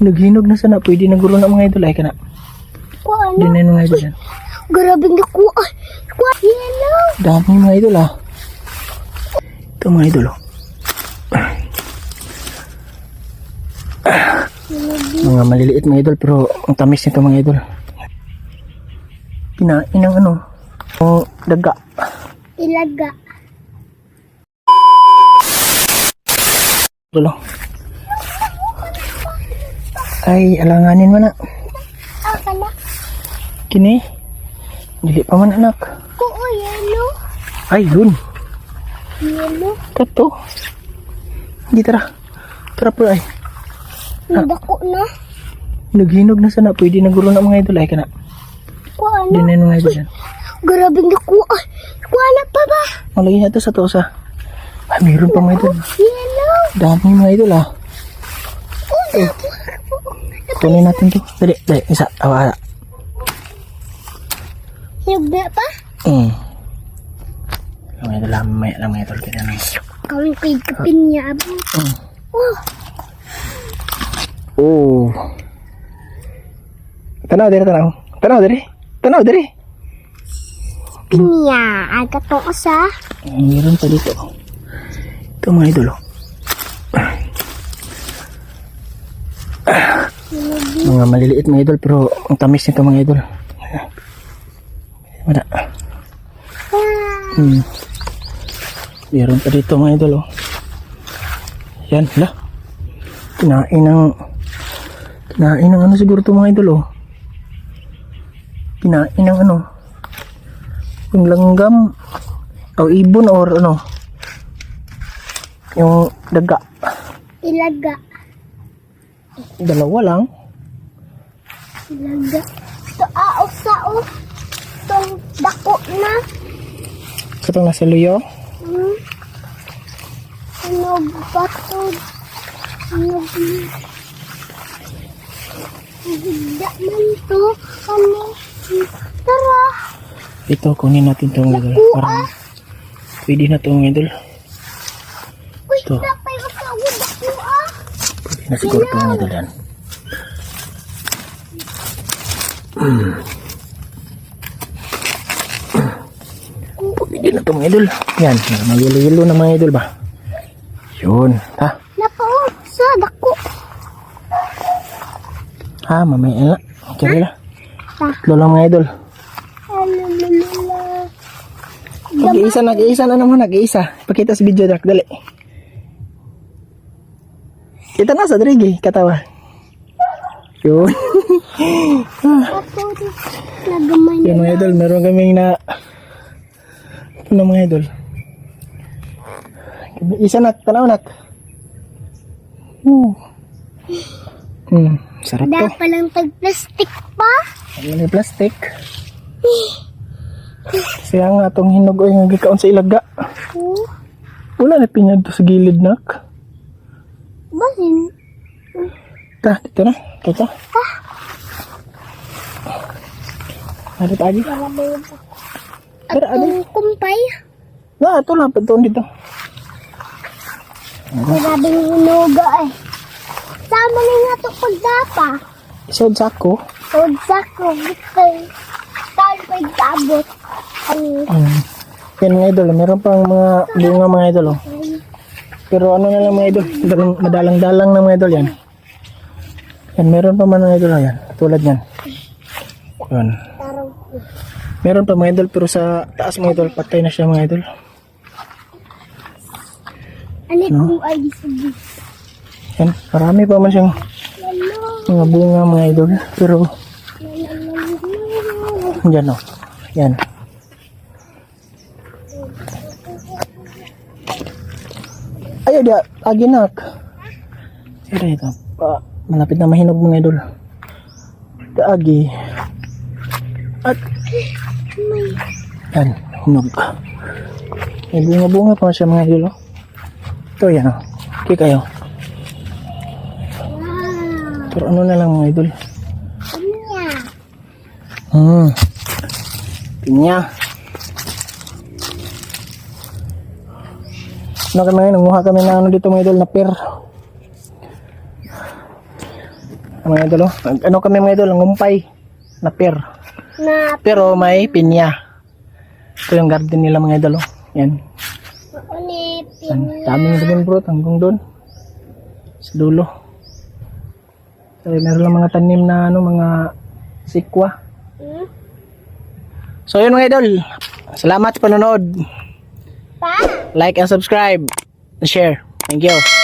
Naghinog na sana. Pwede na guro na mga idol. Ay ka na. Kuha Hindi na. na yung mga idol yan. Grabe na kuha. Kuha. Yellow. Dami mga idol ah. Ito mga idol oh. Mga maliliit mga idol pero ang tamis nito mga idol. Kinain ng ano. Ang daga. Ilaga. Idol oh. Ay alanganin man na. Aka na. Kini. Dili pa man anak. Kuha yellow. Ay dun. Yellow. Kato. Hindi tara. Tara po ay. Nadako na. Naghinog na sana. Pwede na guro na mga idol. Ay ka na. Kuha Hindi na. na yung mga idol yan. Grabe na kuha. Kuha na pa ba? Malagay na ito sa tosa. Ay mayroon pa mga idol. Yellow. Dami mga idol ah. Kunin natin to. Dali, dali. Isa. Awala. Hibya pa? Mga idol ah. Mamaya lang mga idol. Kaya na. Kawin ko yung kapin niya. Oh. Oh. Tanaw diri, tanaw. Tanaw diri. Tanaw diri. Pinya. Aga to ko sa. Mayroon pa dito. Ito mga idol oh. Mga maliliit mga idol pero ang tamis nito mga idol. Wala. Mayroon pa dito mga idol oh. Yan, hala. Kinain ng ano siguro ito mga idol oh. Kinain ng ano. Yung langgam o ibon or ano. Yung daga. Ilaga. Dalawa lang. Ilaga. Ito aok sa o. Itong dako na. Katong nasa luyo. Ano ba ito? Ano ba? Higda man to. Ano? Tara. Ito kunin natin itong idol. Parang pwede na itong idol. Uy, Ito. napay ko sa dako ah. Pwede na siguro itong idol yan. Pwede na itong idol. Yan. May yelo-yelo na mga idol ba? Yun. Ha? Napao sa dako. Ha? Mamaya na. Okay na. Ah. Tatlo lang mga idol. Alalala. Nag-iisa na naman. Nag-iisa. Pakita sa video Drak. Dali. Kita na sa drigi. Katawa. Yun. Ako nagamay Yun mga idol. Meron kaming na ano mga idol. Isa nak. Tanaw nak. Sarap to. Dapat lang tag-plastic pa. Ano yung plastic? Siya nga itong hinog o yung gikaon sa ilaga. Oh, Wala na pinyad to sa gilid nak. basin. Dito na. Ito. Ano tagi? Grabe yun. Pero ano? Atong kumpay. Ito lang. Ito dito. Grabe yung inuga eh. Sama na nga ito pagdapa. Isod sa ako. Tudsa ko. Bukay. Tal ko itabot. Yan mga idol. Meron pang mga bunga mga idol. Oh. Pero ano na lang mga idol. Madalang-dalang na mga idol yan. Yan. Meron pa man mga idol. Yan. Tulad yan. Yan. Taraw ko. Meron pa mga idol. Pero sa taas mga idol. Patay na siya mga idol. Alit No? mo ay disubis. Yan. Marami pa man siyang mga bunga mga idol. Pero yan o. Yan. Ayaw dia. Aginak. Sira ito. Malapit na mahinog mga idol. Agi. At yan. Hinog. May bunga-bunga pa siya mga idol. Ito yan o. Okay kayo. Wow. Pero ano na lang mga idol. Pinya. Pinya. Ano kami ngayon, nanguha kami na ano dito mga idol na pear. mga idol. Oh. Ano kami mga idol, ngumpay na pear. Na Pero may pinya. Ito yung garden nila mga idol. Oh. Yan. unipin. Yan. Daming dragon fruit hanggang doon. Sa dulo. So, meron lang mga tanim na ano, mga sikwa. Hmm? So yun mga idol. Salamat sa panonood. Pa? Like and subscribe. And share. Thank you.